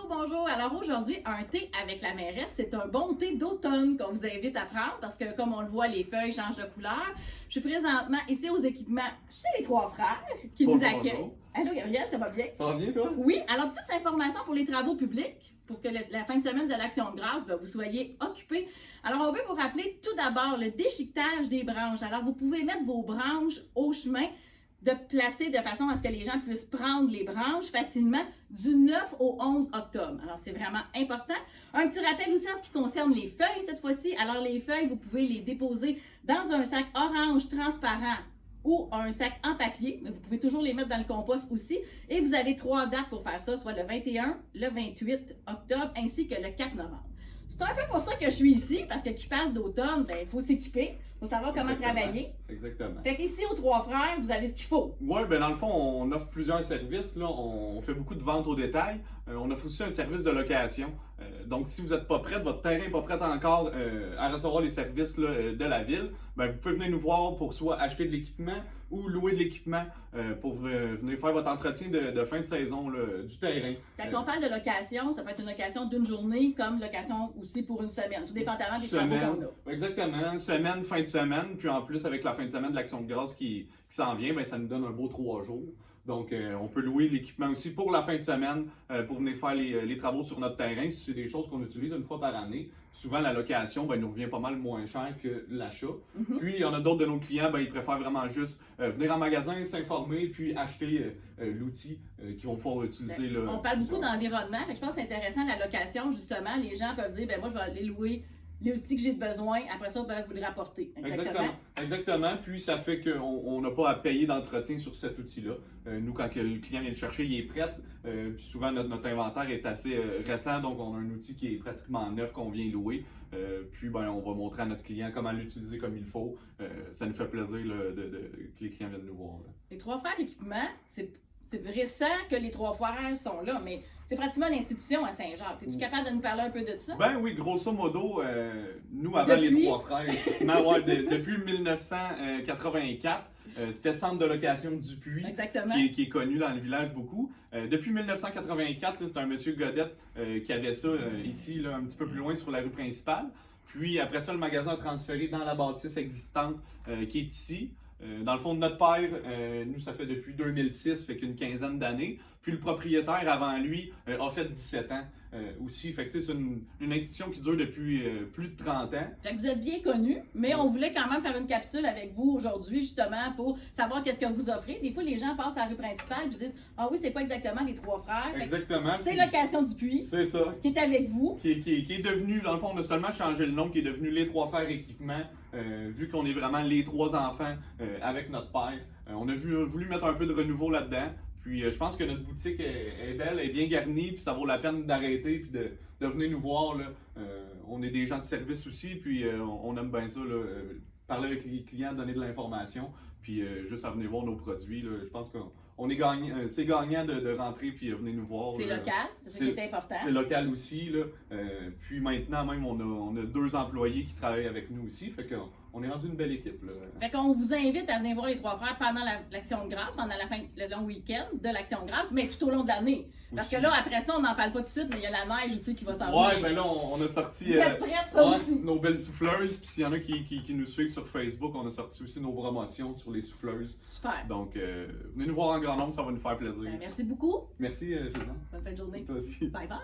Bonjour, bonjour. Alors aujourd'hui, un thé avec la mairesse, c'est un bon thé d'automne qu'on vous invite à prendre parce que comme on le voit, les feuilles changent de couleur. Je suis présentement ici aux équipements chez les trois frères qui nous accueillent. Bonjour. Allô Gabriel, ça va bien? Ça va bien, toi? Oui, alors petites informations pour les travaux publics, pour que la fin de semaine de l'Action de grâce, vous soyez occupés. Alors on veut vous rappeler tout d'abord le déchiquetage des branches. Alors vous pouvez mettre vos branches au chemin, de placer de façon à ce que les gens puissent prendre les branches facilement du 9 au 11 octobre. Alors, c'est vraiment important. Un petit rappel aussi en ce qui concerne les feuilles cette fois-ci. Alors, les feuilles, vous pouvez les déposer dans un sac orange transparent ou un sac en papier, mais vous pouvez toujours les mettre dans le compost aussi. Et vous avez 3 dates pour faire ça, soit le 21, le 28 octobre ainsi que le 4 novembre. C'est un peu pour ça que je suis ici, parce que qui parle d'automne, il faut s'équiper, il faut savoir comment travailler. Exactement. Fait qu'ici, aux Trois Frères, vous avez ce qu'il faut. Oui, ben dans le fond, on offre plusieurs services. Là. On fait beaucoup de ventes au détail. On offre aussi un service de location. Donc, si vous n'êtes pas prêt, votre terrain n'est pas prêt encore à recevoir les services là, de la ville, ben, vous pouvez venir nous voir pour soit acheter de l'équipement ou louer de l'équipement pour venir faire votre entretien de fin de saison là, du terrain. Quand on parle de location, ça peut être une location d'une journée comme location aussi pour une semaine, tout dépendamment des travaux qu'on a. Exactement, semaine, fin de semaine, puis en plus avec la fin de semaine de l'Action de grâce qui s'en vient, ben, ça nous donne un beau 3 jours. Donc, on peut louer l'équipement aussi pour la fin de semaine pour venir faire les travaux sur notre terrain. Si c'est des choses qu'on utilise une fois par année, souvent la location nous revient pas mal moins cher que l'achat. Puis, il y en a d'autres de nos clients, ils préfèrent vraiment juste venir en magasin, s'informer, puis acheter l'outil qu'ils vont pouvoir utiliser. Là, on parle beaucoup d'environnement, je pense que c'est intéressant la location, justement. Les gens peuvent dire, moi, je vais aller louer l'outil que j'ai besoin, après ça, vous le rapporter. Exactement. Puis ça fait qu'on n'a pas à payer d'entretien sur cet outil-là. Nous, quand le client vient le chercher, il est prêt. Puis souvent, notre inventaire est assez récent, donc on a un outil qui est pratiquement neuf qu'on vient louer. Puis on va montrer à notre client comment l'utiliser comme il faut. Ça nous fait plaisir que les clients viennent nous voir. Là. Les Trois Frères Équipement, c'est récent que les Trois Frères sont là, mais c'est pratiquement une institution à Saint-Jacques. Es-tu capable de nous parler un peu de ça? Ben oui, grosso modo, nous, avant les Trois Frères, depuis 1984, c'était Centre de location du Puy, qui est connu dans le village beaucoup. Depuis 1984, c'est un monsieur Godette qui avait ça ici, là, un petit peu plus loin sur la rue principale. Puis après ça, le magasin a transféré dans la bâtisse existante qui est ici. Dans le fond de notre père, nous, ça fait depuis 2006, fait qu'une quinzaine d'années. Puis le propriétaire, avant lui, a fait 17 ans aussi. Fait que c'est une institution qui dure depuis plus de 30 ans. Fait que vous êtes bien connu, mais on voulait quand même faire une capsule avec vous aujourd'hui, justement, pour savoir qu'est-ce que vous offrez. Des fois, les gens passent à la rue principale et disent « Ah oui, c'est quoi exactement les Trois Frères? » Exactement. C'est Location du Puy. C'est ça. Qui est avec vous. Qui est devenu, dans le fond, on a seulement changé le nom, qui est devenu les Trois Frères Équipement. Vu qu'on est vraiment les 3 enfants avec notre père. On a voulu mettre un peu de renouveau là-dedans. Puis je pense que notre boutique est belle, elle est bien garnie, puis ça vaut la peine d'arrêter puis de venir nous voir. Là. On est des gens de service aussi, puis on aime bien ça, là, parler avec les clients, donner de l'information, puis juste à venir voir nos produits. Là. Je pense qu'on est gagnant, c'est gagnant de rentrer puis venir nous voir. C'est local, c'est ce qui est important. C'est local aussi. Là. Puis maintenant même, on a 2 employés qui travaillent avec nous aussi, fait qu'on est rendu une belle équipe. Là. Fait qu'on vous invite à venir voir les Trois Frères pendant l'Action de grâce, pendant le long week-end de l'Action de grâce, mais tout au long de l'année. Parce que là, après ça, on n'en parle pas tout de suite, mais il y a la neige aussi qui va s'en venir. Ouais, ben là, on a sorti vous êtes prêtes, ça aussi? Nos belles souffleuses. Puis s'il y en a qui nous suivent sur Facebook, on a sorti aussi nos promotions sur les souffleuses. Super. Donc, venez nous voir en grand nombre, ça va nous faire plaisir. Merci beaucoup. Merci, Suzanne. Bonne fin de journée. Toi aussi. Bye bye.